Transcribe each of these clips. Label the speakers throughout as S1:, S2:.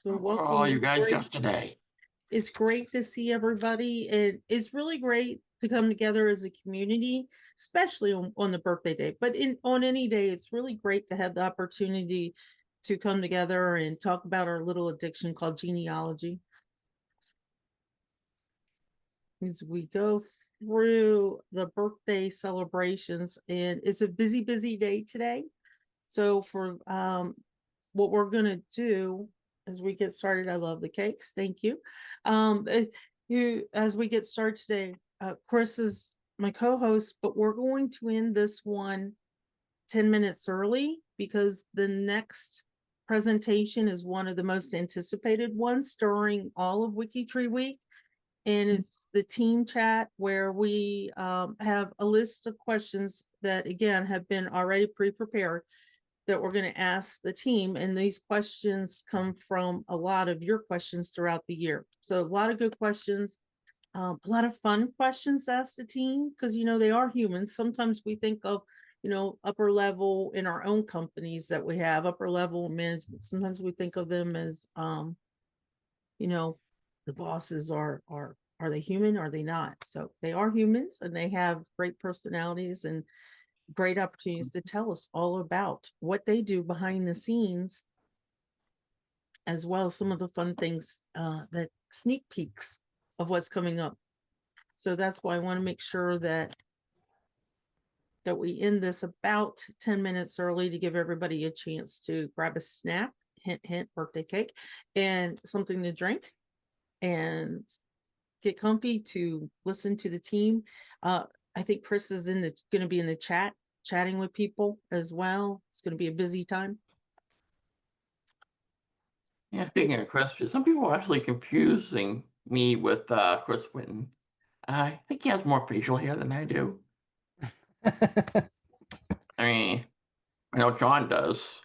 S1: So
S2: Oh,
S1: welcome.
S2: you
S1: It's
S2: guys
S1: great.
S2: yesterday.
S1: It's great to see everybody. It's really great to come together as a community, especially on the birthday day. But on any day, it's really great to have the opportunity to come together and talk about our little addiction called genealogy. As we go through the birthday celebrations, and it's a busy day today. So for what we're gonna do as we get started, I love the cakes. Thank you. As we get started today, Chris is my co-host, but we're going to end this one 10 minutes early because the next presentation is one of the most anticipated ones during all of WikiTree Week. And it's the team chat where we have a list of questions that, again, have been already pre-prepared that we're going to ask the team. And these questions come from a lot of your questions throughout the year. So a lot of good questions, a lot of fun questions asked the team because, they are humans. Sometimes we think of, upper level in our own companies that we have, upper level management. Sometimes we think of them as, the bosses are they human? Are they not? So they are humans and they have great personalities and great opportunities to tell us all about what they do behind the scenes, as well as some of the fun things, that sneak peeks of what's coming up. So that's why I want to make sure that we end this about 10 minutes early to give everybody a chance to grab a snack, hint, hint, birthday cake, and something to drink, and get comfy to listen to the team. I think Chris is going to be in the chat, chatting with people as well. It's going to be a busy time.
S2: Yeah, speaking of Chris, some people are actually confusing me with Chris Whitten. I think he has more facial hair than I do. I mean, I know John does.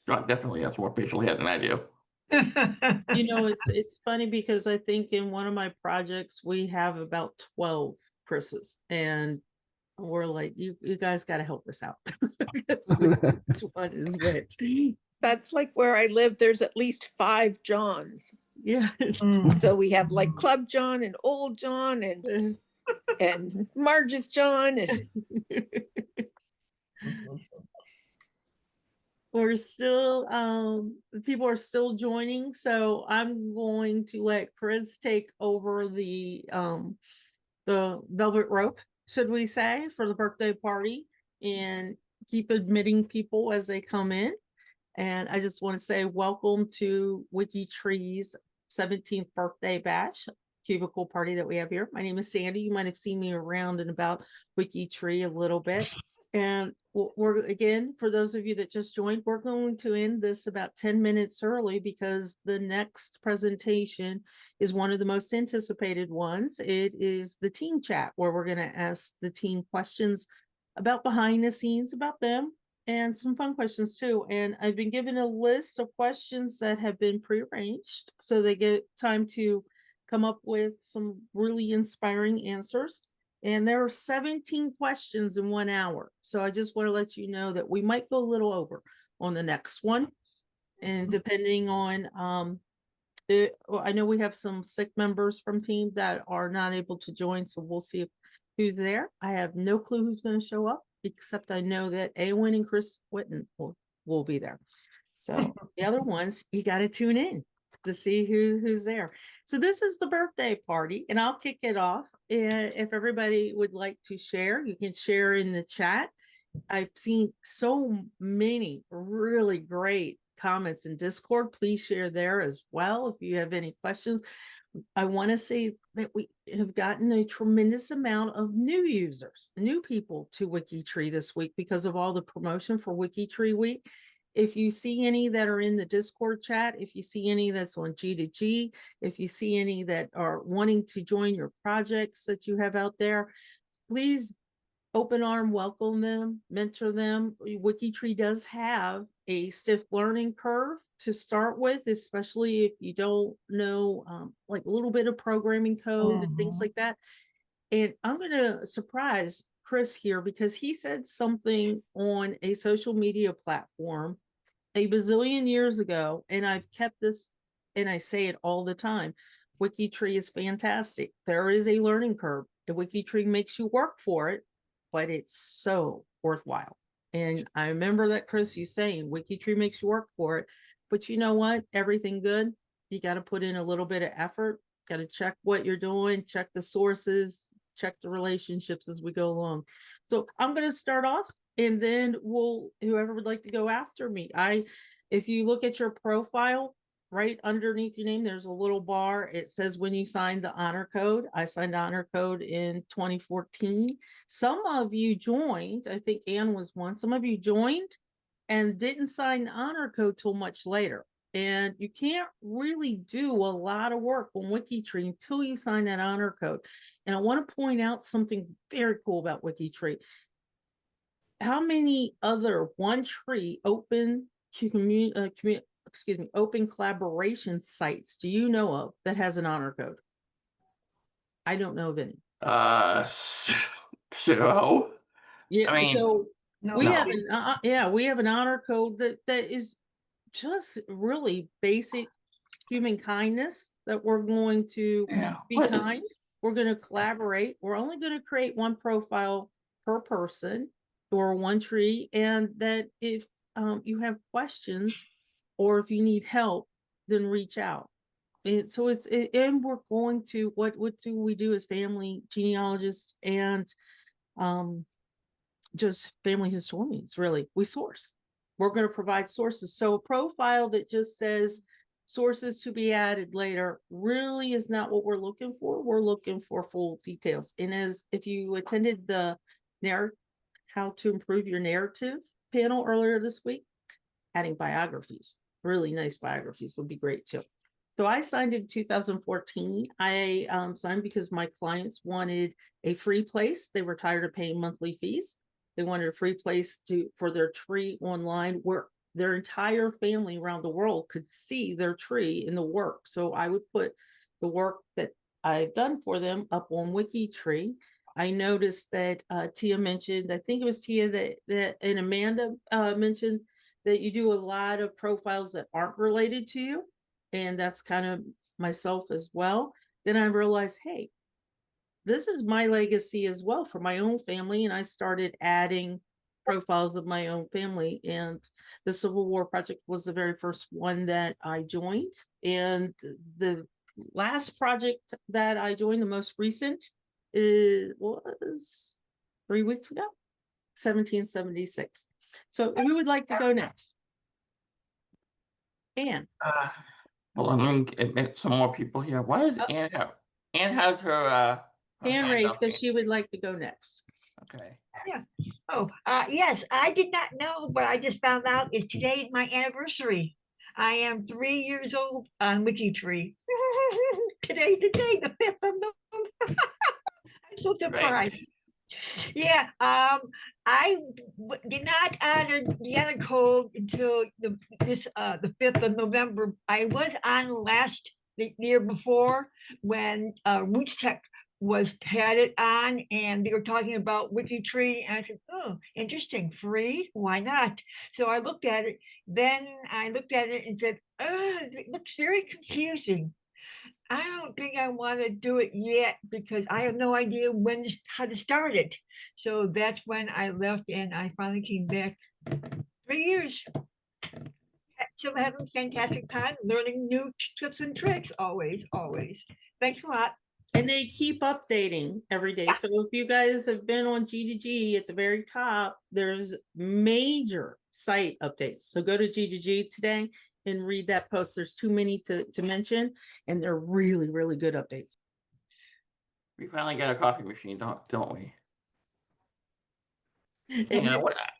S2: John definitely has more facial hair than I do.
S1: It's funny because I think in one of my projects we have about 12 Chris's, and we're like, you guys got to help us out. Which one is which?
S3: That's like where I live. There's at least 5 Johns.
S1: Yes.
S3: So we have like Club John and Old John and Marge's John. And
S1: we're still people are still joining, so I'm going to let Chris take over the velvet rope, should we say, for the birthday party, and keep admitting people as they come in. And I just want to say welcome to WikiTree's 17th birthday bash cubicle party that we have here. My name is Sandy. You might have seen me around and about WikiTree a little bit. And we're, again, for those of you that just joined, we're going to end this about 10 minutes early because the next presentation is one of the most anticipated ones. It is the team chat, where we're going to ask the team questions about behind the scenes, about them, and some fun questions too. And I've been given a list of questions that have been prearranged, so they get time to come up with some really inspiring answers. And there are 17 questions in 1 hour. So I just want to let you know that we might go a little over on the next one. And depending on, I know we have some sick members from team that are not able to join. So we'll see who's there. I have no clue who's going to show up, except I know that Awen and Chris Whitten will be there. So the other ones, you got to tune in to see who's there. So this is the birthday party, and I'll kick it off. And if everybody would like to share, you can share in the chat. I've seen so many really great comments in Discord. Please share there as well if you have any questions. I want to say that we have gotten a tremendous amount of new users, new people to WikiTree this week because of all the promotion for WikiTree Week. If you see any that are in the Discord chat, if you see any that's on G2G, if you see any that are wanting to join your projects that you have out there, please open arm welcome them, mentor them. WikiTree does have a stiff learning curve to start with, especially if you don't know like a little bit of programming code and things like that. And I'm going to surprise Chris here because he said something on a social media platform, a bazillion years ago, and I've kept this, and I say it all the time. WikiTree is fantastic. There is a learning curve. The WikiTree makes you work for it, but it's so worthwhile. And I remember that, Chris, you saying WikiTree makes you work for it, but you know what? Everything good, you got to put in a little bit of effort. Got to check what you're doing, check the sources, check the relationships as we go along. So I'm going to start off, and then whoever would like to go after me. If you look at your profile, right underneath your name, there's a little bar. It says when you signed the honor code. I signed the honor code in 2014. Some of you joined, I think Ann was one. Some of you joined and didn't sign the honor code till much later. And you can't really do a lot of work on WikiTree until you sign that honor code. And I want to point out something very cool about WikiTree. How many other OneTree open open collaboration sites do you know of that has an honor code? I don't know of any.
S2: So
S1: Yeah,
S2: I mean,
S1: so
S3: No,
S1: we
S2: no.
S1: have we have an honor code that is just really basic human kindness, that we're going to
S2: yeah,
S1: be
S2: what is-
S1: kind. We're going to collaborate. We're only going to create one profile per person or one tree. And that if you have questions or if you need help, then reach out. And so and we're going to, what do we do as family genealogists and just family historians? Really, we source. We're going to provide sources. So a profile that just says sources to be added later really is not what we're looking for. We're looking for full details. And if you attended the how to improve your narrative panel earlier this week, adding biographies, really nice biographies would be great too. So I signed in 2014. I signed because my clients wanted a free place. They were tired of paying monthly fees. They wanted a free place for their tree online where their entire family around the world could see their tree in the work. So I would put the work that I've done for them up on WikiTree. I noticed that Tia mentioned, I think it was Tia and Amanda mentioned that you do a lot of profiles that aren't related to you. And that's kind of myself as well. Then I realized, hey, this is my legacy as well for my own family. And I started adding profiles of my own family. And the Civil War Project was the very first one that I joined. And the last project that I joined, the most recent, was 3 weeks ago, 1776. So who would like to go next? Ann.
S2: well, let me admit some more people here. Why does Ann have? Ann has her
S1: Hand raised
S2: up
S1: because
S2: here.
S1: she would like to go next.
S2: Okay.
S4: Oh, yes, I did not know, but I just found out is today's my anniversary. I am 3 years old on WikiTree. Today's the day, the 5th of November. I'm so surprised. Yeah, I did not honor the honor code until the 5th of November. I was on the year before when Roots Tech had it on, and they were talking about WikiTree, and I said, oh, interesting, free, why not? So I looked at it. Then I looked at it and said, it looks very confusing. I don't think I want to do it yet because I have no idea how to start it. So that's when I left, and I finally came back. 3 years. Still having a fantastic time, learning new tips and tricks. Always, always. Thanks a lot.
S1: And they keep updating every day. So if you guys have been on G2G at the very top, there's major site updates. So go to G2G today and read that post. There's too many to mention, and they're really, really good updates.
S2: We finally got a coffee machine, don't we?
S1: And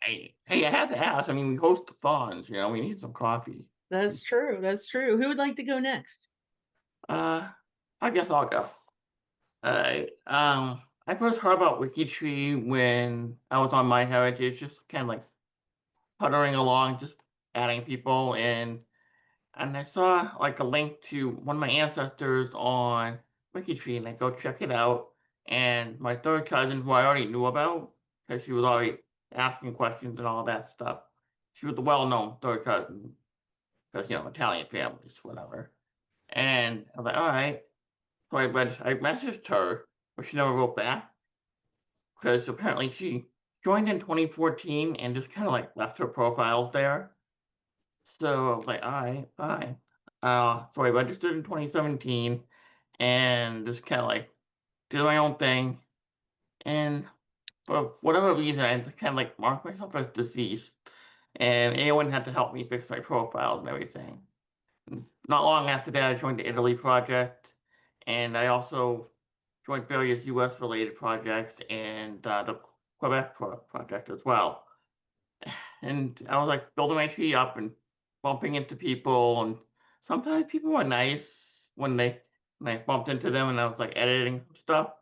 S2: Hey, I have to ask. I mean, we host the thons. We need some coffee.
S1: that's true. That's true. Who would like to go next?
S2: I guess I'll go. I first heard about WikiTree when I was on MyHeritage, just kind of like puttering along, just adding people, and I saw like a link to one of my ancestors on WikiTree, and I go check it out. And my third cousin, who I already knew about, because she was already asking questions and all that stuff, she was a well-known third cousin, because, Italian families, whatever. And I was like, all right. So I messaged her, but she never wrote back, because apparently she joined in 2014 and just kind of like left her profiles there. So I was like, all right, fine. So I registered in 2017 and just kind of like did my own thing. And for whatever reason, I just kind of like marked myself as deceased. And anyone had to help me fix my profiles and everything. And not long after that, I joined the Italy project. And I also joined various US related projects and the Quebec project as well. And I was like building my tree up and bumping into people, and sometimes people were nice when I bumped into them and I was like editing stuff.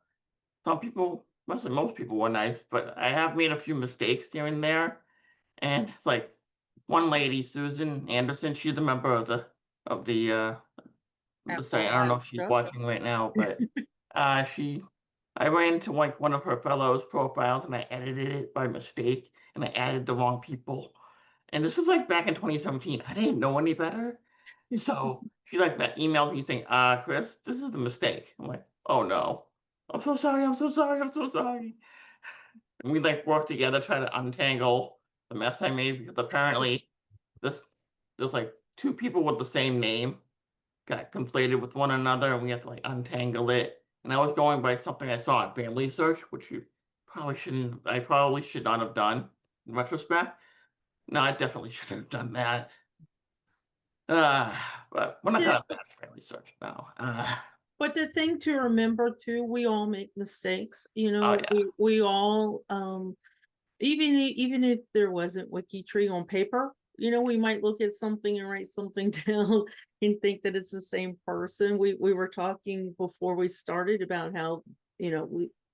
S2: Some people, mostly most people were nice, but I have made a few mistakes here and there. And like one lady, Susan Anderson, she's a member of the site. I don't know if she's watching right now, but I ran into like one of her fellows' profiles and I edited it by mistake and I added the wrong people. And this was like back in 2017. I didn't know any better. So she like that emailed me saying, Chris, this is a mistake. I'm like, oh no. I'm so sorry, I'm so sorry, I'm so sorry. And we like worked together trying to untangle the mess I made, because apparently there's like two people with the same name got conflated with one another and we had to like untangle it. And I was going by something I saw on Family Search, which I probably should not have done in retrospect. No, I definitely shouldn't have done that. But we're not gonna bash Family Search now.
S1: But the thing to remember too, we all make mistakes,
S2: Oh, yeah.
S1: we all, even if there wasn't WikiTree on paper, we might look at something and write something down and think that it's the same person. We were talking before we started about how,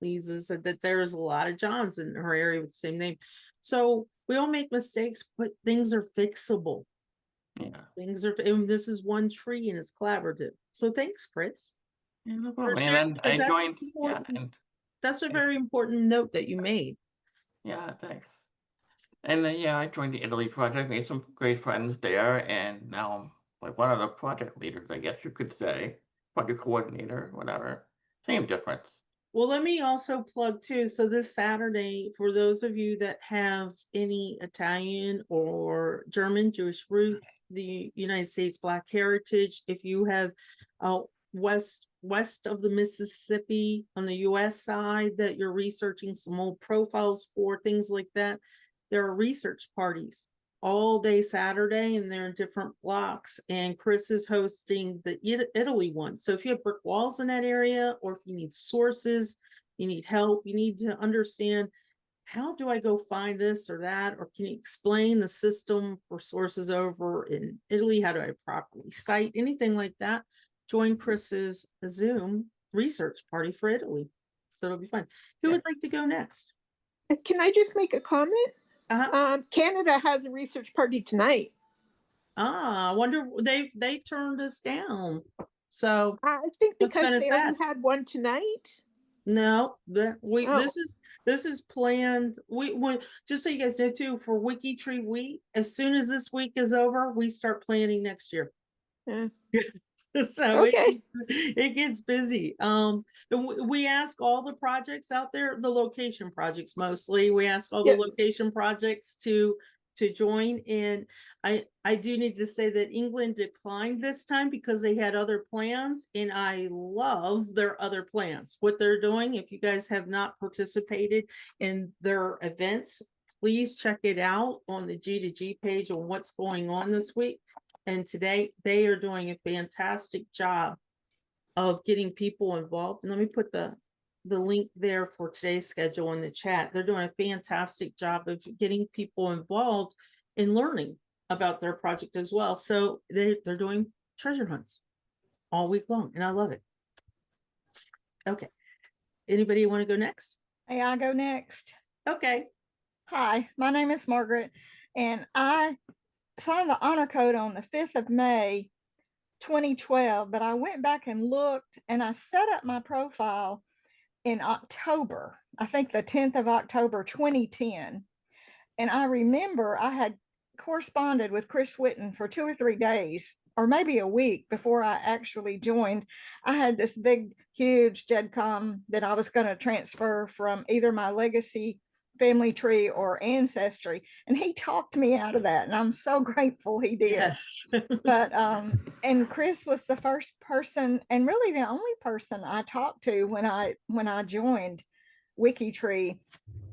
S1: Lisa said that there's a lot of Johns in her area with the same name. So we all make mistakes, but things are fixable.
S2: Yeah.
S1: And this is one tree and it's collaborative. So thanks, Chris.
S2: Yeah, no problem. And then I joined,
S1: That's a very important note that you made.
S2: Yeah, thanks. And then, I joined the Italy project, made some great friends there, and now I'm like one of the project leaders, I guess you could say. Project coordinator, whatever. Same difference.
S1: Well, let me also plug too. So this Saturday, for those of you that have any Italian or German, Jewish roots, the United States Black heritage, if you have west of the Mississippi on the US side that you're researching some old profiles for, things like that, there are research parties all day Saturday and they're in different blocks, and Chris is hosting the Italy one. So if you have brick walls in that area, or if you need sources, you need help, you need to understand, how do I go find this or that, or can you explain the system for sources over in Italy? How do I properly cite anything like that? Join Chris's Zoom research party for Italy. So it'll be fun. Who would like to go next?
S3: Can I just make a comment? Canada has a research party tonight.
S1: I wonder, they turned us down. So
S3: I think because they already had one tonight.
S1: No, this is planned. We just so you guys know too, for WikiTree week, as soon as this week is over, we start planning next year.
S3: Yeah.
S1: So okay. It gets busy. We ask all the projects out there, the location projects mostly. We ask all the location projects to join. And I do need to say that England declined this time because they had other plans, and I love their other plans, what they're doing. If you guys have not participated in their events, please check it out on the G2G page on what's going on this week. And today they are doing a fantastic job of getting people involved. And let me put the link there for today's schedule in the chat. They're doing a fantastic job of getting people involved in learning about their project as well. So they're doing treasure hunts all week long, and I love it. Okay. Anybody want to go next?
S5: Hey, I go next.
S1: Okay.
S5: Hi, my name is Margaret, and I signed the honor code on the 5th of May, 2012, but I went back and looked and I set up my profile in October, I think the 10th of October, 2010. And I remember I had corresponded with Chris Whitten for 2 or 3 days, or maybe a week before I actually joined. I had this big, huge GEDCOM that I was going to transfer from either my legacy family tree or ancestry, and he talked me out of that, and I'm so grateful he did.
S1: Yes.
S5: But and Chris was the first person and really the only person I talked to when I joined WikiTree.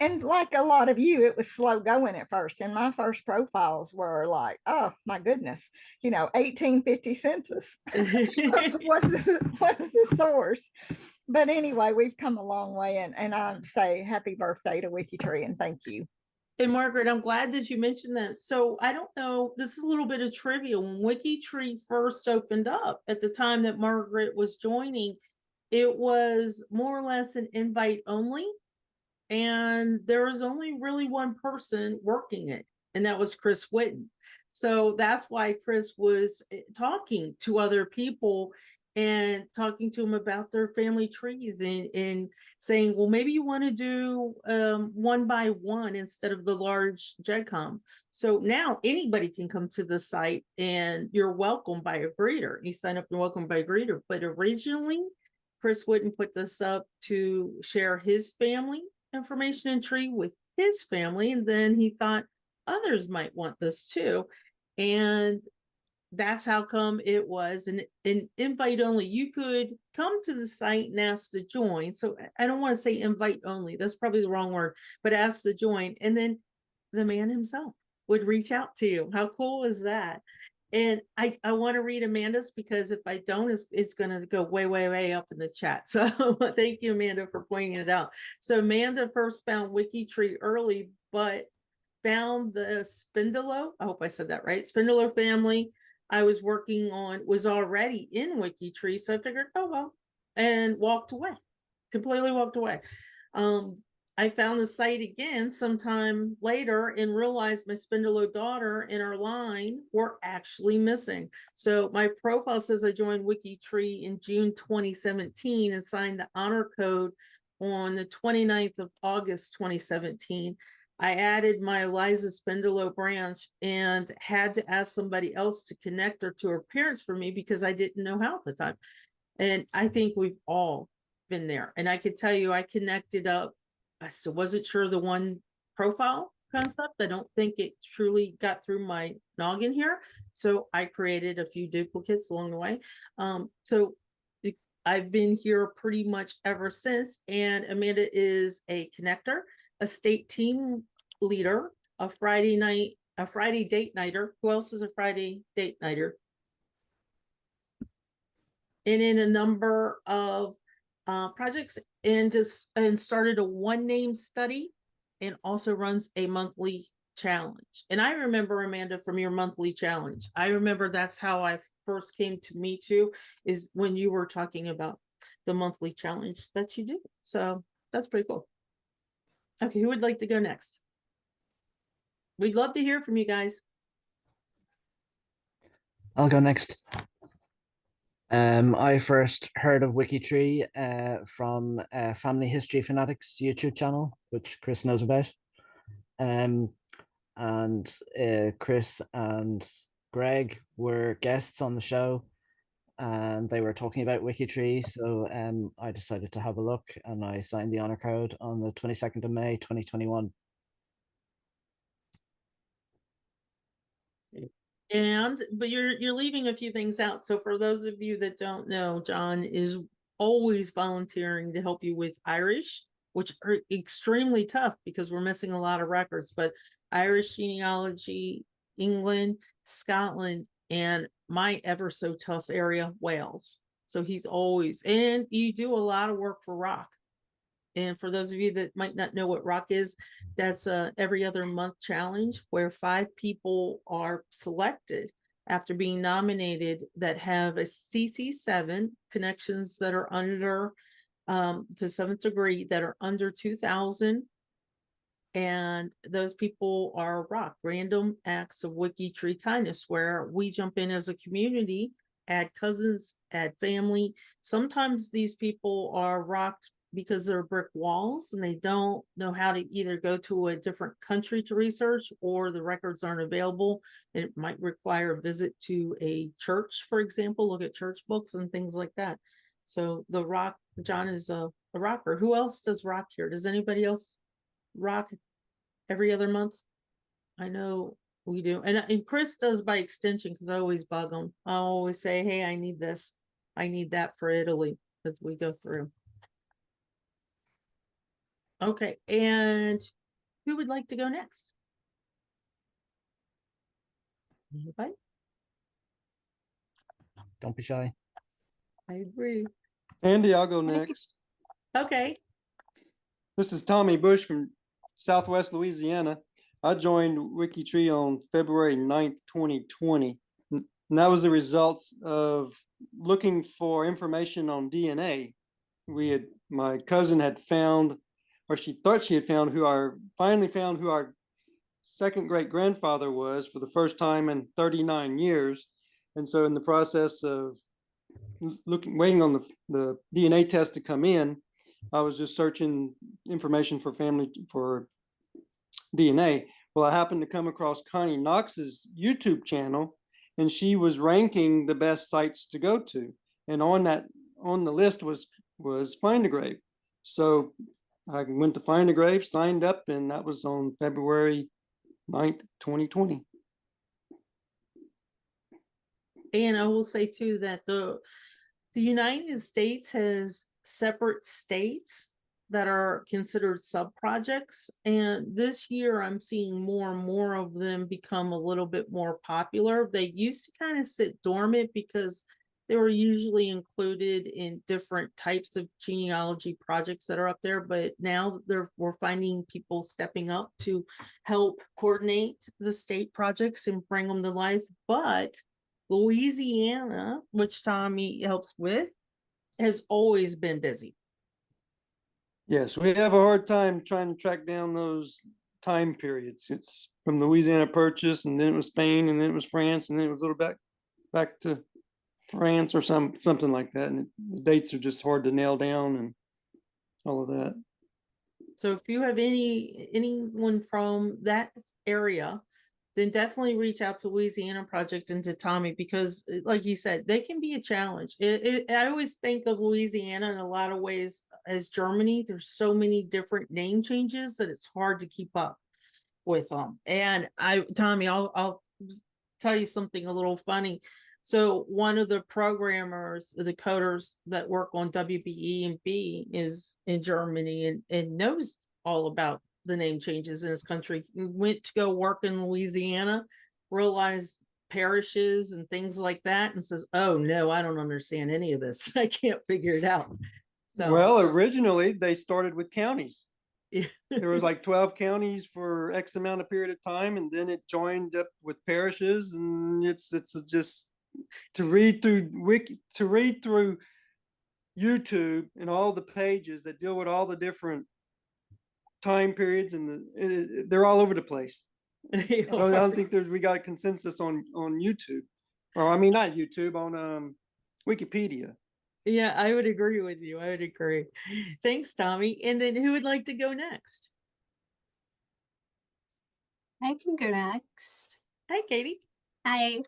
S5: And like a lot of you, it was slow going at first, and my first profiles were like, oh my goodness, 1850 census was the source. But anyway, we've come a long way, and I say happy birthday to WikiTree and thank you.
S1: And Margaret, I'm glad that you mentioned that. So I don't know, this is a little bit of trivia. When WikiTree first opened up at the time that Margaret was joining, it was more or less an invite only. And there was only really one person working it, and that was Chris Whitten. So that's why Chris was talking to other people and talking to them about their family trees and saying, well, maybe you want to do one by one instead of the large GEDCOM. So now anybody can come to the site and you're welcomed by a greeter. You sign up and welcome by a greeter. But originally, Chris Whitten put this up to share his family information and tree with his family, and then he thought others might want this too, and that's how come it was an invite only. You could come to the site and ask to join. So I don't want to say invite only, that's probably the wrong word, but ask to join, and then the man himself would reach out to you. How cool is that? And I want to read Amanda's, because if I don't, it's going to go way, way, way up in the chat. So thank you, Amanda, for pointing it out. So Amanda first found WikiTree early, but found the Spindalo, I hope I said that right, Spindalo family I was working on was already in WikiTree. So I figured, oh, well, and walked away, completely walked away. I found the site again sometime later and realized my Spindalo daughter and our line were actually missing. So my profile says I joined WikiTree in June 2017 and signed the honor code on the 29th of August 2017. I added my Eliza Spindalo branch and had to ask somebody else to connect her to her parents for me because I didn't know how at the time. And I think we've all been there. And I could tell you, I connected up. I still wasn't sure the one profile concept. I don't think it truly got through my noggin here. So I created a few duplicates along the way. So I've been here pretty much ever since. And Amanda is a connector, a state team leader, a Friday date nighter. Who else is a Friday date nighter? And in a number of projects, and started a one name study, and also runs a monthly challenge. And I remember, Amanda, from your monthly challenge, I remember that's how I first came to meet you, is when you were talking about the monthly challenge that you do. So that's pretty cool. Okay, who would like to go next? We'd love to hear from you guys.
S6: I'll go next. I first heard of WikiTree from Family History Fanatics YouTube channel, which Chris knows about. And Chris and Greg were guests on the show, and they were talking about WikiTree. So I decided to have a look, and I signed the honor code on the 22nd of May, 2021.
S1: But you're leaving a few things out. So for those of you that don't know, John is always volunteering to help you with Irish, which are extremely tough because we're missing a lot of records, but Irish genealogy, England, Scotland, and my ever so tough area, Wales. So he's always, and you do a lot of work for Rock. And for those of you that might not know what Rock is, that's a every other month challenge where 5 people are selected after being nominated that have a CC7 connections that are under to 7th degree that are under 2,000. And those people are Rock, random acts of WikiTree kindness, where we jump in as a community, add cousins, add family. Sometimes these people are rocked because they're brick walls and they don't know how to either go to a different country to research, or the records aren't available. It might require a visit to a church, for example, look at church books and things like that. So the rock, John is a rocker. Who else does rock here? Does anybody else rock every other month? I know we do. And Chris does by extension, because I always bug him. I always say, hey, I need this. I need that for Italy, as we go through. Okay, and who would like to go next? Anybody?
S6: Don't be shy.
S1: I agree.
S7: Andy, I'll go next.
S1: Okay.
S7: This is Tommy Bush from Southwest Louisiana. I joined WikiTree on February 9th, 2020. And that was the results of looking for information on DNA. My cousin had found, or she thought she had found, finally found who our second great grandfather was for the first time in 39 years. And so in the process of waiting on the DNA test to come in, I was just searching information for DNA. Well, I happened to come across Connie Knox's YouTube channel, and she was ranking the best sites to go to. And on the list was Find a Grave. So I went to Find a Grave, signed up, and that was on February 9th, 2020.
S1: And I will say too that the United States has separate states that are considered sub-projects. And this year I'm seeing more and more of them become a little bit more popular. They used to kind of sit dormant because they were usually included in different types of genealogy projects that are up there, but now we're finding people stepping up to help coordinate the state projects and bring them to life. But Louisiana, which Tommy helps with, has always been busy.
S7: Yes, we have a hard time trying to track down those time periods. It's from the Louisiana Purchase, and then it was Spain, and then it was France, and then it was a little back to France or something like that. And the dates are just hard to nail down and all of that.
S1: So if you have anyone from that area, then definitely reach out to Louisiana Project and to Tommy, because like you said, they can be a challenge. I always think of Louisiana in a lot of ways as Germany. There's so many different name changes that it's hard to keep up with them. And Tommy, I'll tell you something a little funny. So one of the programmers, the coders that work on WBE and B is in Germany and knows all about the name changes in his country. He went to go work in Louisiana, realized parishes and things like that, and says, oh no, I don't understand any of this. I can't figure it out. So
S7: well, originally they started with counties.
S1: yeah.
S7: There was like 12 counties for X amount of period of time, and then it joined up with parishes, and it's just to read through YouTube and all the pages that deal with all the different time periods, and they're all over the place. I don't think we got a consensus on YouTube, or I mean not YouTube, on Wikipedia.
S1: Yeah, I would agree with you. I would agree. Thanks, Tommy. And then who would like to go next?
S8: I can go next.
S1: Hi, Katie.
S8: Hi.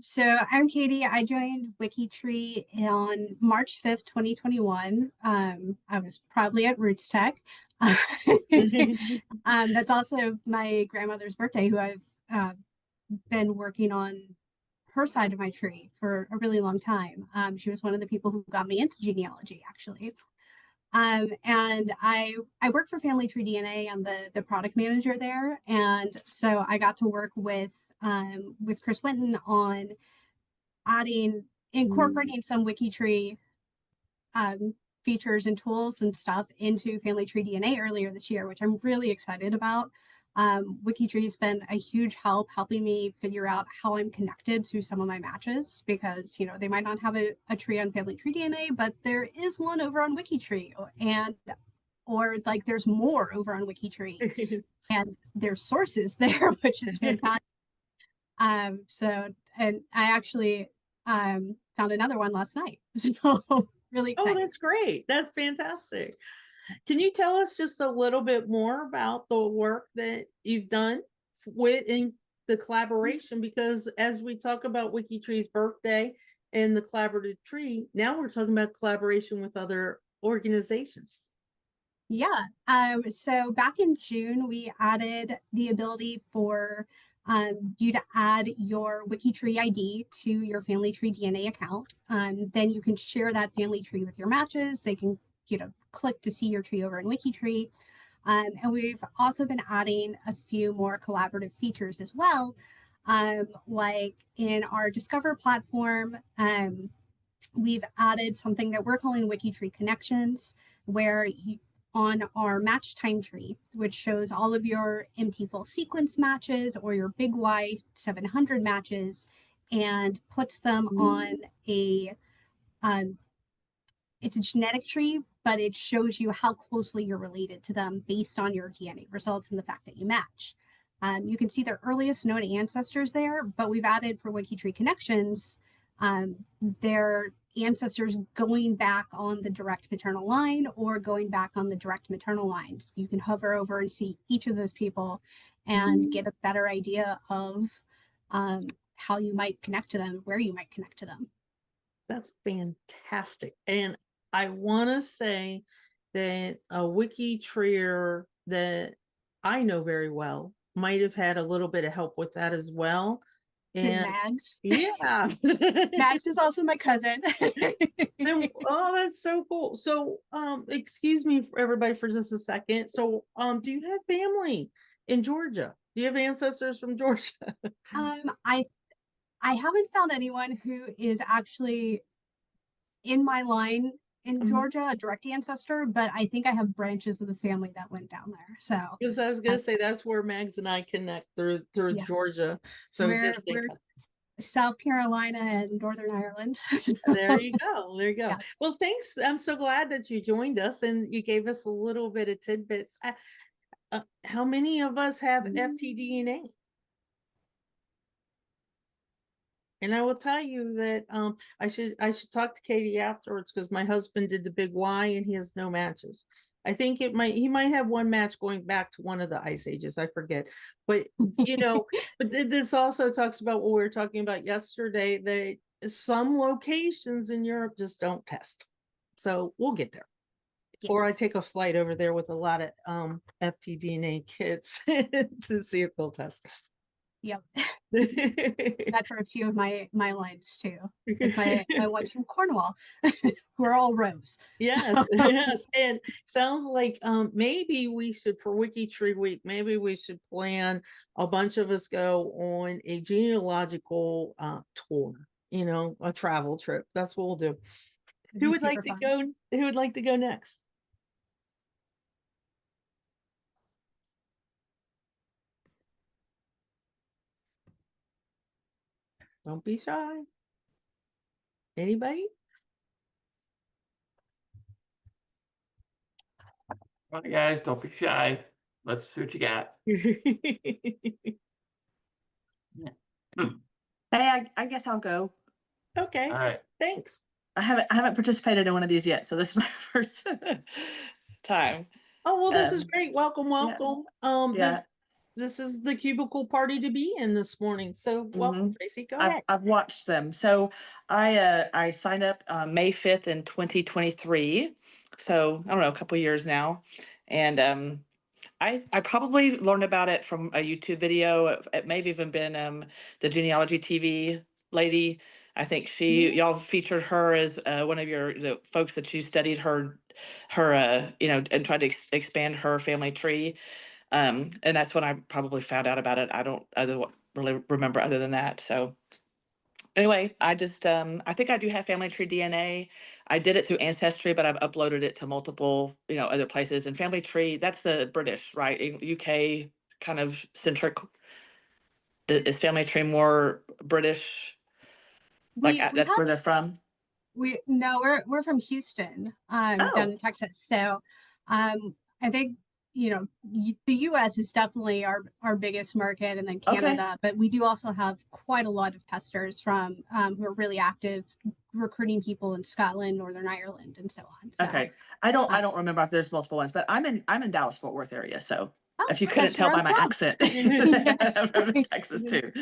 S8: So I'm Katie. I joined WikiTree on March 5th, 2021. I was probably at Roots Tech. That's also my grandmother's birthday, who I've been working on her side of my tree for a really long time. She was one of the people who got me into genealogy, actually. And I work for Family Tree DNA. I'm the product manager there. And so I got to work with Chris Winton on incorporating some WikiTree features and tools and stuff into Family Tree DNA earlier this year, which I'm really excited about. WikiTree has been a huge help helping me figure out how I'm connected to some of my matches, because they might not have a tree on Family Tree DNA, but there is one over on WikiTree, or like there's more over on WikiTree, and there's sources there, which is fantastic. So, and I actually found another one last night. So really
S1: Oh,
S8: excited.
S1: that's great. That's fantastic. Can you tell us just a little bit more about the work that you've done with in the collaboration? Because as we talk about WikiTree's birthday and the collaborative tree, now we're talking about collaboration with other organizations.
S8: Yeah. So back in June, we added the ability for you to add your WikiTree ID to your family tree DNA account. Then you can share that family tree with your matches. They can, click to see your tree over in WikiTree. And we've also been adding a few more collaborative features as well. Like in our Discover platform, we've added something that we're calling WikiTree Connections, where on our match time tree, which shows all of your MT full sequence matches or your big Y 700 matches, and puts them on a it's a genetic tree, but it shows you how closely you're related to them based on your DNA results and the fact that you match. You can see their earliest known ancestors there, but we've added for WikiTree Connections their ancestors going back on the direct maternal line or going back on the direct maternal lines. You can hover over and see each of those people and get a better idea of how you might connect to them, where you might connect to them.
S1: That's fantastic. And I want to say that a WikiTreeer that I know very well might have had a little bit of help with that as well.
S8: And
S1: And
S8: Mags.
S1: yeah.
S8: Mags is also my cousin.
S1: Oh, that's so cool. So, excuse me for everybody for just a second. So, do you have family in Georgia? Do you have ancestors from Georgia?
S8: I haven't found anyone who is actually in my line in Georgia, a direct ancestor, but I think I have branches of the family that went down there. So,
S1: because I was gonna say that's where Mags and I connect through
S8: Yeah.
S1: Georgia. So
S8: we're
S1: distant cousins.
S8: South Carolina and Northern Ireland.
S1: There you go. There you go.
S8: Yeah.
S1: Well, thanks. I'm so glad that you joined us and you gave us a little bit of tidbits. How many of us have FTDNA? And I will tell you that I should talk to Katie afterwards because my husband did the big Y and he has no matches. I think he might have one match going back to one of the ice ages. I forget, but but this also talks about what we were talking about yesterday, that some locations in Europe just don't test. So we'll get there. Yes. Or I take a flight over there with a lot of FTDNA kits to see if they'll test.
S8: Yep. That for a few of my lines too. Like my ones from Cornwall, who are all Rose.
S1: Yes, yes. And sounds like maybe we should, for WikiTree Week, maybe we should plan a bunch of us go on a genealogical tour, a travel trip. That's what we'll do. Who would like to go? Who would like to go next? Don't be shy. Anybody?
S2: All right, guys, don't be shy. Let's see what you got.
S9: Hey, I guess I'll go.
S1: Okay. All
S2: right.
S1: Thanks.
S9: I haven't participated in one of these yet, so this is my first time.
S1: Oh, well, this is great. Welcome.
S9: Yeah.
S1: This is the Cubicle party to be in this morning. So welcome, Tracy. Go ahead.
S9: I've watched them. So I signed up May 5th in 2023. So I don't know, a couple of years now. And I probably learned about it from a YouTube video. It may have even been the Genealogy TV lady. I think y'all featured her as one of the folks that you studied her and tried to expand her family tree. And that's when I probably found out about it. I don't really remember other than that. So anyway, I just I think I do have family tree DNA. I did it through Ancestry, but I've uploaded it to multiple other places. And family tree, that's the British, right? UK kind of centric. Is family tree more British? That's where they're from.
S8: We're from Houston, down in Texas. So I think the US is definitely our biggest market, and then Canada, but we do also have quite a lot of testers from who are really active recruiting people in Scotland, Northern Ireland, and so on. So,
S9: Okay. I don't remember if there's multiple ones, but I'm in Dallas Fort Worth area. So if you couldn't
S8: that's
S9: tell
S8: where
S9: by
S8: I'm
S9: my
S8: from.
S9: accent,
S8: Yes.
S9: I'm from Texas too.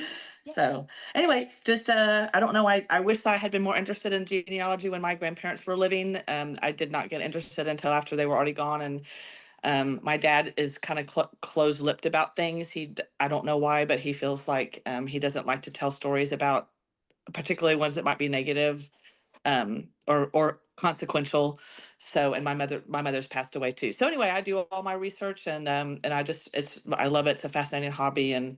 S9: So anyway, just I don't know. I wish I had been more interested in genealogy when my grandparents were living. I did not get interested until after they were already gone. And my dad is kind of closed-lipped about things. I don't know why, but he feels like he doesn't like to tell stories about particularly ones that might be negative or consequential. So, and my mother's passed away too. So anyway, I do all my research, and I love it. It's a fascinating hobby, and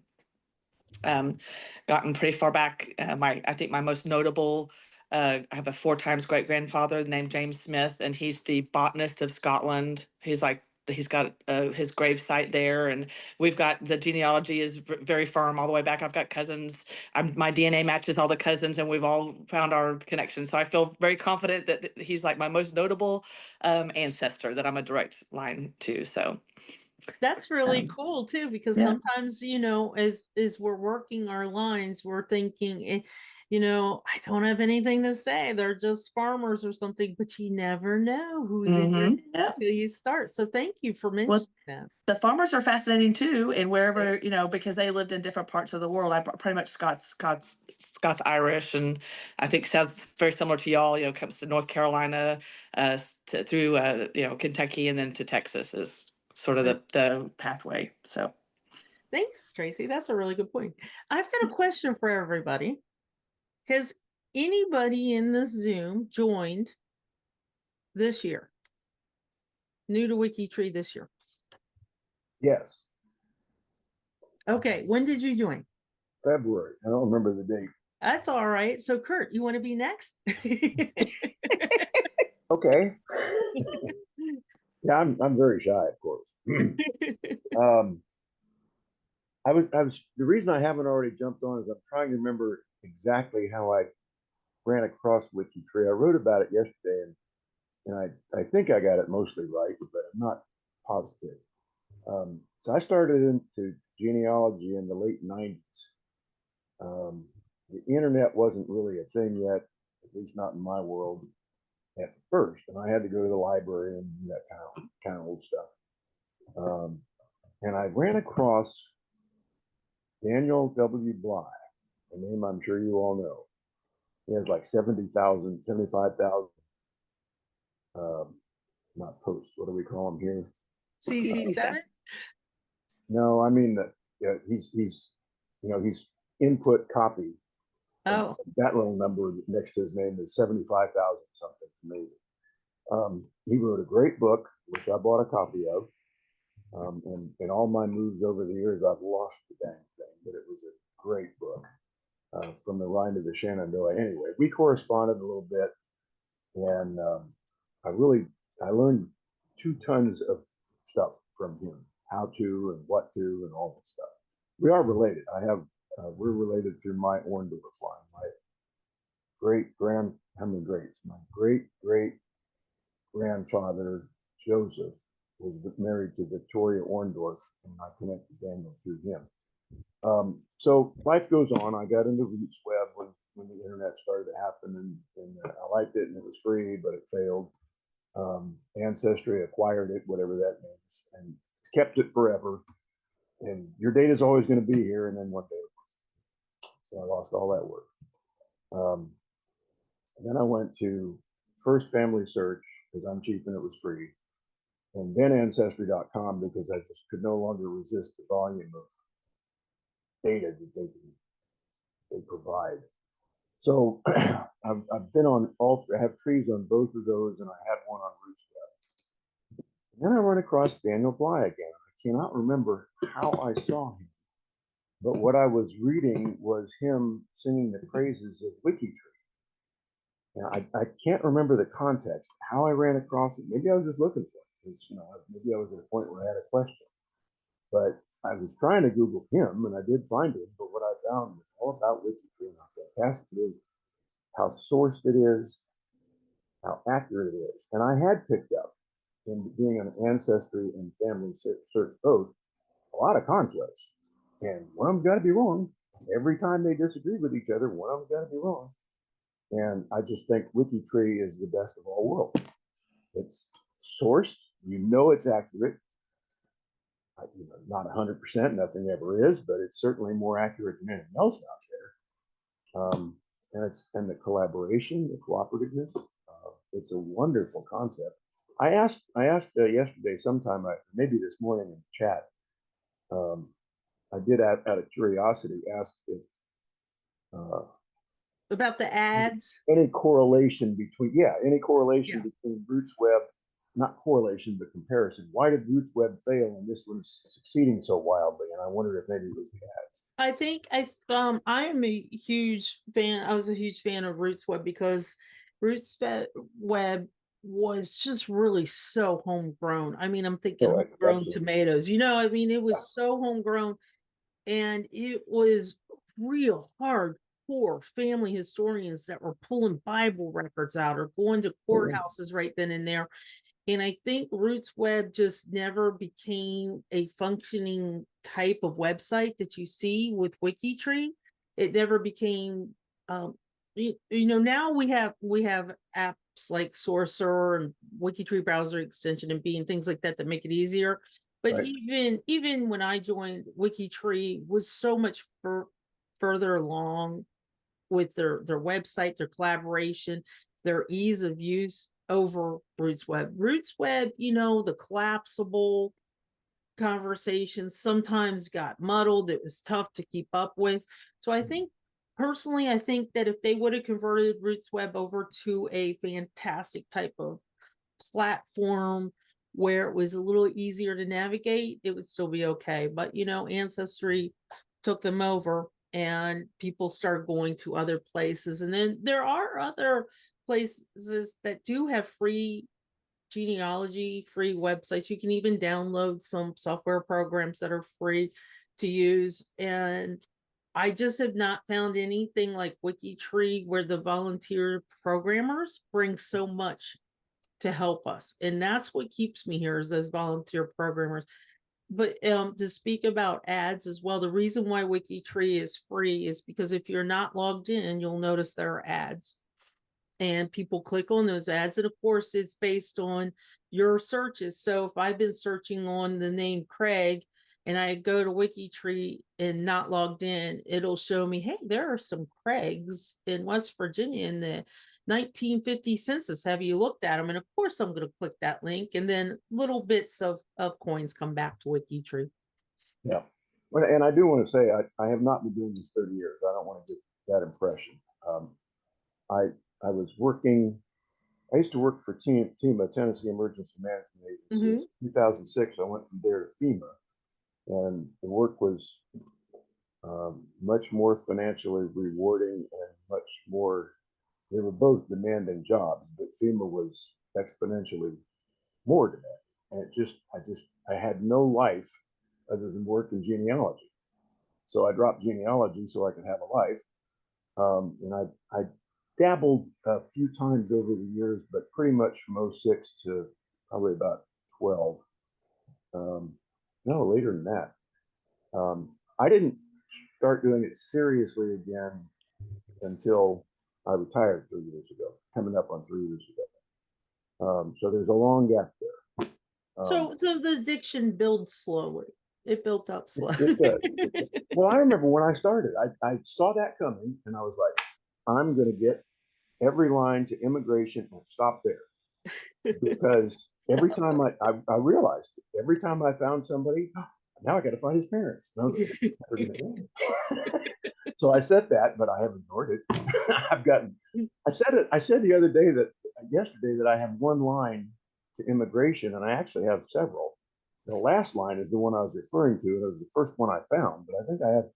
S9: gotten pretty far back. I think my most notable, I have a 4 times great grandfather named James Smith, and he's the botanist of Scotland. He's got his grave site there, and we've got the genealogy is very firm all the way back. I've got cousins. My DNA matches all the cousins, and we've all found our connections. So I feel very confident that he's like my most notable ancestor that I'm a direct line to. So
S1: That's really cool too, because
S9: yeah.
S1: sometimes, as we're working our lines, we're thinking, I don't have anything to say. They're just farmers or something, but you never know who's in your until you start. So thank you for mentioning that.
S9: The farmers are fascinating too, and wherever because they lived in different parts of the world. I'm pretty much Scots Irish, and I think sounds very similar to y'all. Comes to North Carolina, through Kentucky, and then to Texas is sort of the pathway. So,
S1: Thanks, Tracy. That's a really good point. I've got a question for everybody. Has anybody in this Zoom joined this year? New to WikiTree this year?
S10: Yes.
S1: Okay, when did you join?
S10: February. I don't remember the date.
S1: That's all right. So Kurt, you want to be next?
S10: Okay. Yeah, I'm very shy, of course. I was the reason I haven't already jumped on is I'm trying to remember exactly how I ran across WikiTree. I wrote about it yesterday, and I think I got it mostly right, but I'm not positive. So I started into genealogy in the late 90s. The internet wasn't really a thing yet, at least not in my world at first, and I had to go to the library and do that kind of old stuff. And I ran across Daniel W. Bly, a name I'm sure you all know. He has like 70,000, 75,000, not posts. What do we call them here?
S1: CC7?
S10: No, I mean he's input copy.
S1: Oh,
S10: that little number next to his name is 75,000 something. Amazing. He wrote a great book, which I bought a copy of. And in all my moves over the years, I've lost the dang thing, but it was a great book. From the Rhine to the Shenandoah. Anyway, we corresponded a little bit, and I learned 2 tons of stuff from him, how to and what to and all that stuff. We are related. We're related through my Orndorff line. My how many greats? My great grandfather Joseph was married to Victoria Orndorff, and I connected Daniel through him. So life goes on. I got into Roots Web when the internet started to happen, and I liked it, and it was free, but it failed. Ancestry acquired it, whatever that means, and kept it forever. And your data is always going to be here, and then one day it was. So I lost all that work. Then I went to First Family Search because I'm cheap and it was free, and then Ancestry.com because I just could no longer resist the volume of data that they provide. So I've been on I have trees on both of those, and I had one on Rootstep. Then I run across Daniel Bly again. I cannot remember how I saw him, but what I was reading was him singing the praises of WikiTree. Now I can't remember the context, how I ran across it. Maybe I was just looking for it, because maybe I was at a point where I had a question. But I was trying to Google him, and I did find him. But what I found was all about WikiTree and how fantastic it is, how sourced it is, how accurate it is. And I had picked up in being an ancestry and family search both, a lot of conflicts. And one of them's got to be wrong. Every time they disagree with each other, one of them's got to be wrong. And I just think WikiTree is the best of all worlds. It's sourced, you know it's accurate. Not 100%, nothing ever is, but it's certainly more accurate than anything else out there. And the collaboration, the cooperativeness, it's a wonderful concept. I asked yesterday sometime, maybe this morning in the chat, I did out of curiosity ask if
S1: About the ads.
S10: any correlation between between Roots Web, not correlation but comparison. Why did Roots Web fail and this one's succeeding so wildly? And I wondered if maybe it was the ads.
S1: I think I am a huge fan. I was a huge fan of Roots Web because Roots Web was just really so homegrown. I mean, I'm thinking homegrown
S10: absolutely.
S1: tomatoes. I mean, it was so homegrown, and it was real hardcore family historians that were pulling Bible records out or going to courthouses right then and there. And I think Roots Web just never became a functioning type of website that you see with WikiTree. It never became, now we have apps like Sorcerer and WikiTree browser extension and and things like that make it easier. But
S10: Right.
S1: even when I joined, WikiTree was so much further along with their website, their collaboration, their ease of use over Roots Web. Roots Web, the collapsible conversations sometimes got muddled. It was tough to keep up with. So I think that if they would have converted Roots Web over to a fantastic type of platform where it was a little easier to navigate, it would still be okay. But Ancestry took them over and people started going to other places. And then there are other places that do have free genealogy, free websites. You can even download some software programs that are free to use. And I just have not found anything like WikiTree where the volunteer programmers bring so much to help us. And that's what keeps me here is those volunteer programmers. But to speak about ads as well, the reason why WikiTree is free is because if you're not logged in, you'll notice there are ads. And people click on those ads. And of course, it's based on your searches. So if I've been searching on the name Craig and I go to WikiTree and not logged in, it'll show me, hey, there are some Craigs in West Virginia in the 1950 census. Have you looked at them? And of course, I'm going to click that link. And then little bits of coins come back to WikiTree.
S10: Yeah. And I do want to say, I have not been doing this 30 years. I don't want to get that impression. I used to work for TEMA, Tennessee Emergency Management Agency. In 2006, I went from there to FEMA, and the work was much more financially rewarding and much more, they were both demanding jobs, but FEMA was exponentially more demanding. And I had no life other than work in genealogy. So I dropped genealogy so I could have a life. And I dabbled a few times over the years, but pretty much from 06 to probably about 12. No, later than that. I didn't start doing it seriously again until I retired 3 years ago, coming up on 3 years ago. So there's a long gap there.
S1: So the addiction builds slowly. It built up slowly.
S10: It does. Well, I remember when I started, I saw that coming and I was like, I'm going to get every line to immigration and stop there. Because every time I realized, every time I found somebody, now I got to find his parents. No, so I said that, but I have ignored it. I said the other day yesterday that I have one line to immigration, and I actually have several. The last line is the one I was referring to, and it was the first one I found, but I think I have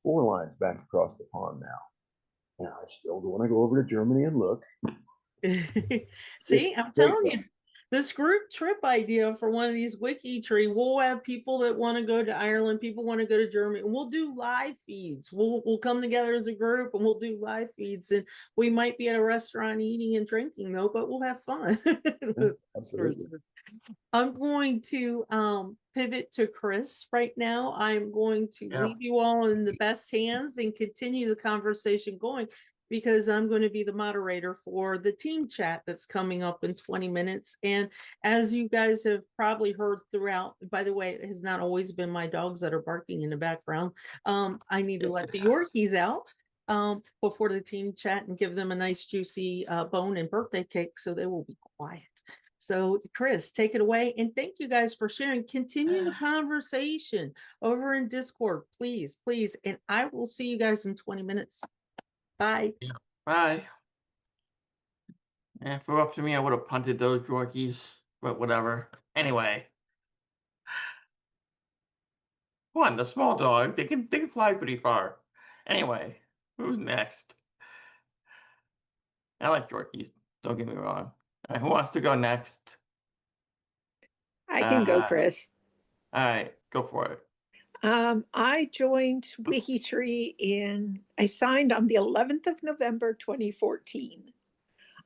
S10: 4 lines back across the pond now. And I still, when I go over to Germany and look.
S1: See, I'm telling you, this group trip idea for one of these WikiTree. We'll have people that want to go to Ireland, people want to go to Germany, and we'll do live feeds. We'll come together as a group and we'll do live feeds. And we might be at a restaurant eating and drinking though, but we'll have fun.
S10: Absolutely.
S1: I'm going to pivot to Chris right now. I'm going to
S2: Yeah.
S1: leave you all in the best hands and continue the conversation going, because I'm going to be the moderator for the team chat that's coming up in 20 minutes. And as you guys have probably heard throughout, by the way, it has not always been my dogs that are barking in the background. I need to
S2: Yes,
S1: let
S2: it
S1: the
S2: has.
S1: Yorkies out before the team chat and give them a nice juicy bone and birthday cake, so they will be quiet. So Chris, take it away. And thank you guys for sharing. Continue the conversation over in Discord, please, please. And I will see you guys in 20 minutes. Bye.
S2: Bye. If it were up to me, I would have punted those Yorkies, but whatever. Anyway. Come on, the small dog. They can fly pretty far. Anyway, who's next? I like Yorkies. Don't get me wrong. Who wants to go next?
S3: I can go, Chris.
S2: All right, go for it.
S3: I joined WikiTree I signed on the 11th of November, 2014.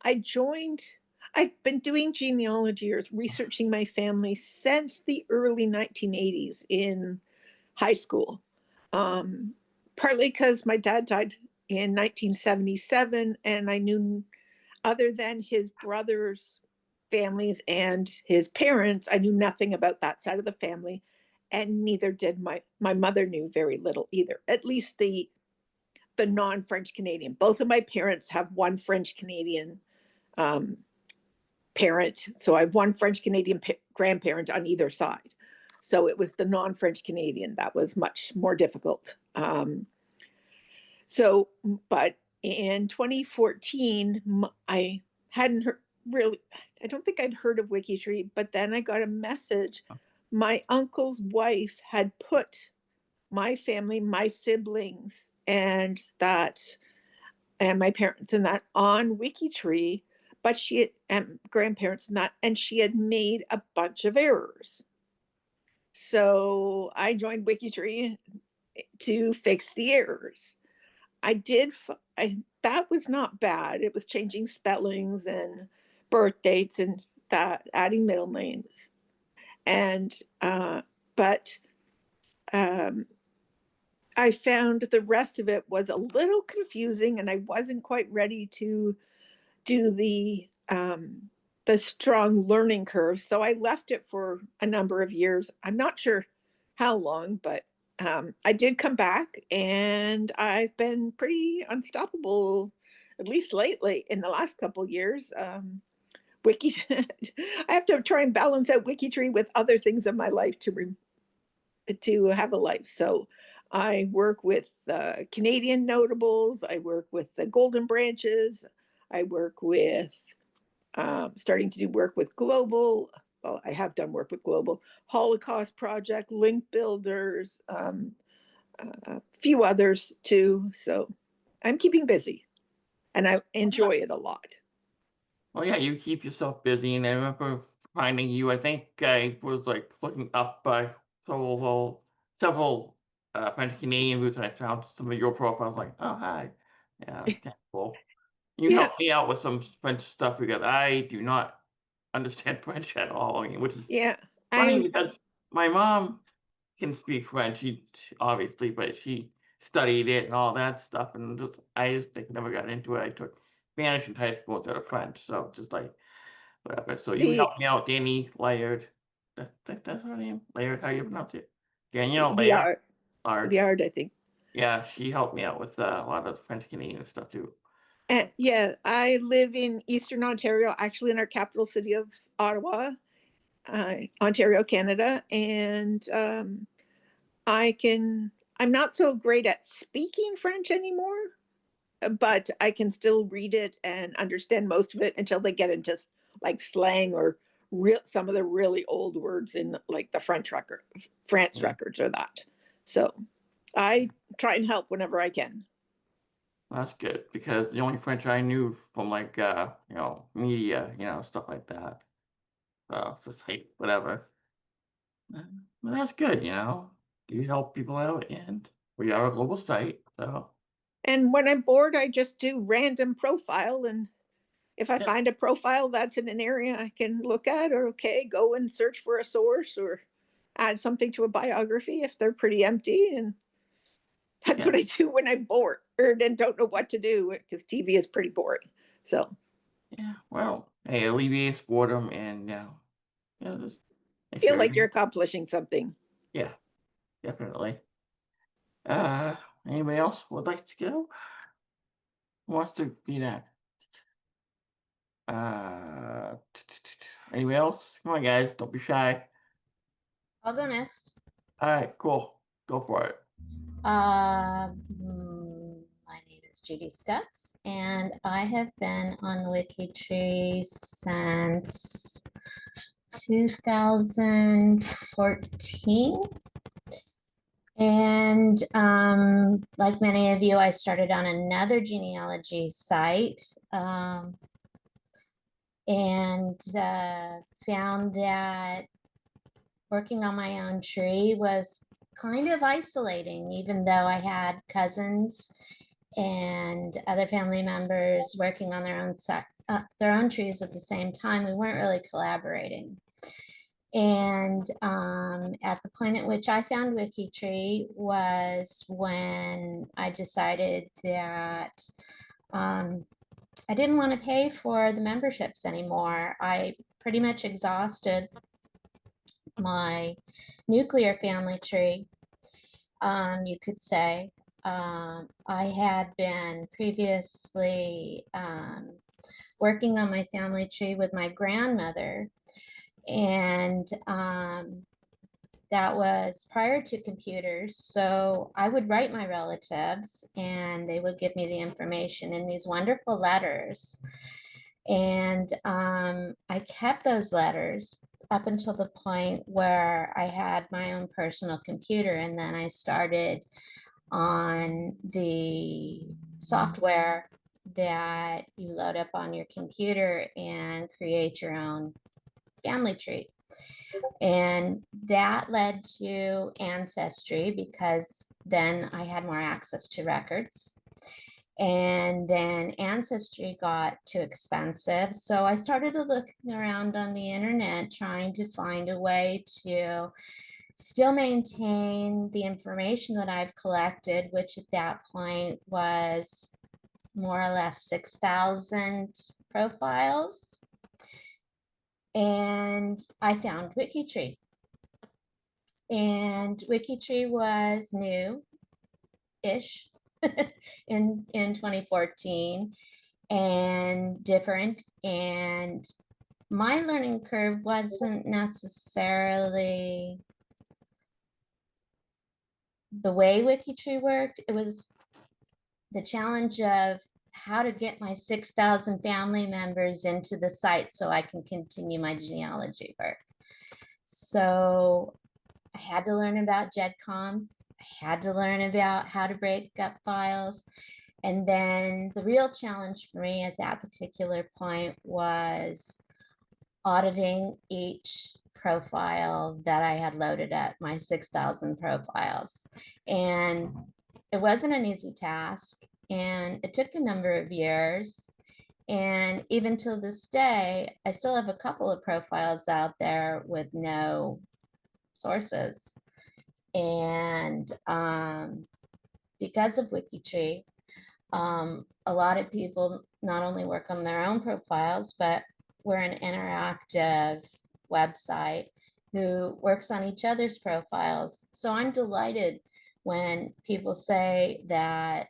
S3: I've been doing genealogy or researching my family since the early 1980s in high school. Partly because my dad died in 1977, and I knew, other than his brother's families and his parents, I knew nothing about that side of the family, and neither did my mother knew very little either, at least the non-French Canadian. Both of my parents have one French Canadian parent, so I have one French Canadian grandparent on either side. So it was the non-French Canadian that was much more difficult. But in 2014, I hadn't heard really, I don't think I'd heard of WikiTree, but then I got a message. My uncle's wife had put my family, my siblings, and my parents and that on WikiTree, but and grandparents and that, and she had made a bunch of errors. So I joined WikiTree to fix the errors. That was not bad. It was changing spellings and birth dates and that, adding middle names. But I found the rest of it was a little confusing, and I wasn't quite ready to do the strong learning curve. So I left it for a number of years. I'm not sure how long, but I did come back, and I've been pretty unstoppable, at least lately in the last couple of years. I have to try and balance out WikiTree with other things in my life to have a life. So I work with Canadian notables. I work with the Golden Branches. I work with starting to do work with Global. Well, I have done work with Global, Holocaust Project, Link Builders, a few others too. So I'm keeping busy, and I enjoy it a lot.
S2: Well, yeah, you keep yourself busy, and I remember finding you. I think I was like looking up by several French Canadian roots, and I found some of your profiles. Like, oh hi, yeah, that's kind of cool. You
S3: Yeah.
S2: helped me out with some French stuff because I do not understand French at all. I mean, which is
S3: Yeah,
S2: funny because my mom can speak French, obviously, but she studied it and all that stuff, and I just never got into it. I took Spanish in high school instead of French, so just like whatever. So you helped me out, Danny Laird. That's her name, Laird. How you pronounce it? Danielle Laird.
S3: The art, I think.
S2: Yeah, she helped me out with a lot of French Canadian stuff too.
S3: And yeah, I live in Eastern Ontario, actually in our capital city of Ottawa, Ontario, Canada. And I'm not so great at speaking French anymore, but I can still read it and understand most of it until they get into like slang or some of the really old words in like the France records or that. So I try and help whenever I can.
S2: That's good, because the only French I knew from like media, stuff like that. So it's just like whatever. But that's good, you know. You help people out, and we are a global site, so
S3: And when I'm bored, I just do random profile. And if I
S2: Yeah.
S3: find a profile that's in an area I can look at, or okay, go and search for a source or add something to a biography if they're pretty empty. And that's
S2: Yeah.
S3: what I do when I'm bored and don't know what to do, because TV is pretty boring. So
S2: yeah. Well, hey, it alleviates boredom, and just make
S3: feel
S2: sure
S3: like you're
S2: everything.
S3: accomplishing something.
S2: Yeah, definitely. Uh, Anybody else would like to go? Who wants to be that? Anybody else? Come on, guys, don't be shy.
S11: I'll go next.
S2: All right, cool. Go for it.
S11: My name is Judy Stutz, and I have been on WikiTree since 2014. And like many of you, I started on another genealogy site and found that working on my own tree was kind of isolating, even though I had cousins and other family members working on their own trees at the same time. We weren't really collaborating. And at the point at which I found WikiTree was when I decided that I didn't want to pay for the memberships anymore. I pretty much exhausted my nuclear family tree, you could say. I had been previously working on my family tree with my grandmother, and that was prior to computers. So I would write my relatives and they would give me the information in these wonderful letters. And I kept those letters up until the point where I had my own personal computer, and then I started on the software that you load up on your computer and create your own family tree. And that led to Ancestry, because then I had more access to records. And then Ancestry got too expensive. So I started looking around on the internet, trying to find a way to still maintain the information that I've collected, which at that point was more or less 6,000 profiles. And I found WikiTree. And WikiTree was new-ish in 2014 and different. And my learning curve wasn't necessarily the way WikiTree worked. It was the challenge of how to get my 6,000 family members into the site so I can continue my genealogy work. So I had to learn about GEDCOMs. I had to learn about how to break up files. And then the real challenge for me at that particular point was auditing each profile that I had loaded up, my 6,000 profiles. And it wasn't an easy task, and it took a number of years. And even till this day, I still have a couple of profiles out there with no sources. And because of WikiTree, a lot of people not only work on their own profiles, but we're an interactive website who works on each other's profiles. So I'm delighted when people say that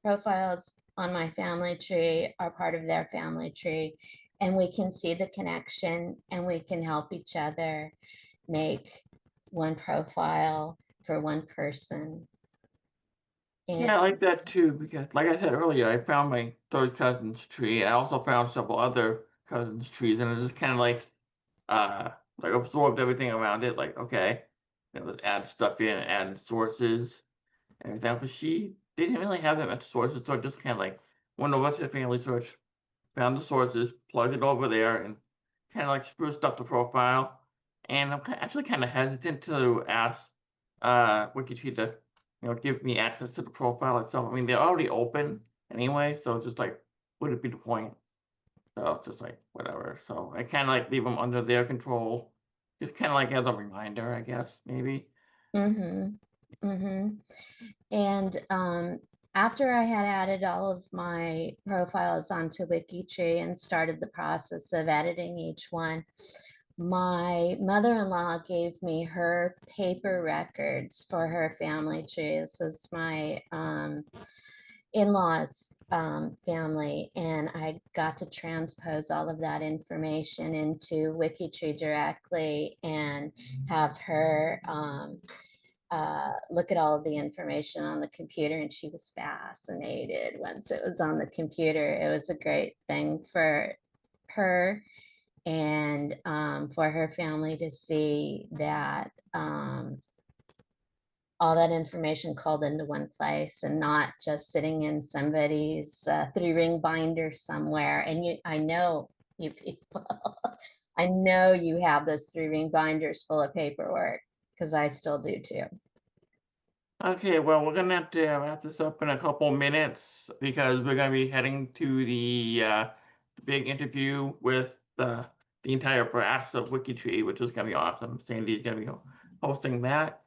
S11: profiles on my family tree are part of their family tree, and we can see the connection and we can help each other make one profile for one person.
S2: Yeah, I like that too, because like I said earlier, I found my third cousin's tree. I also found several other cousins' trees, and it just kind of like absorbed everything around it. Like, okay, let's add stuff in, add sources, and everything. Because she didn't really have that much sources, so I just kind of like went over to the family search, found the sources, plugged it over there, and kind of like spruced up the profile, and I'm actually kind of hesitant to ask WikiTree to give me access to the profile itself. I mean, they're already open anyway, so it's just like, would it be the point? So it's just like whatever. So I kind of like leave them under their control, just kind of like as a reminder, I guess maybe.
S11: Mm-hmm. Mm-hmm. And after I had added all of my profiles onto WikiTree and started the process of editing each one, my mother-in-law gave me her paper records for her family tree. This was my in-laws family, and I got to transpose all of that information into WikiTree directly and have her look at all of the information on the computer, and she was fascinated once it was on the computer. It was a great thing for her and for her family to see that all that information called into one place and not just sitting in somebody's 3-ring binder somewhere. And I know you people, I know you have those 3-ring binders full of paperwork, because I still do too.
S2: Okay, well, we're gonna have to wrap this up in a couple minutes because we're gonna be heading to the big interview with the entire brass of WikiTree, which is gonna be awesome. Sandy's gonna be hosting that.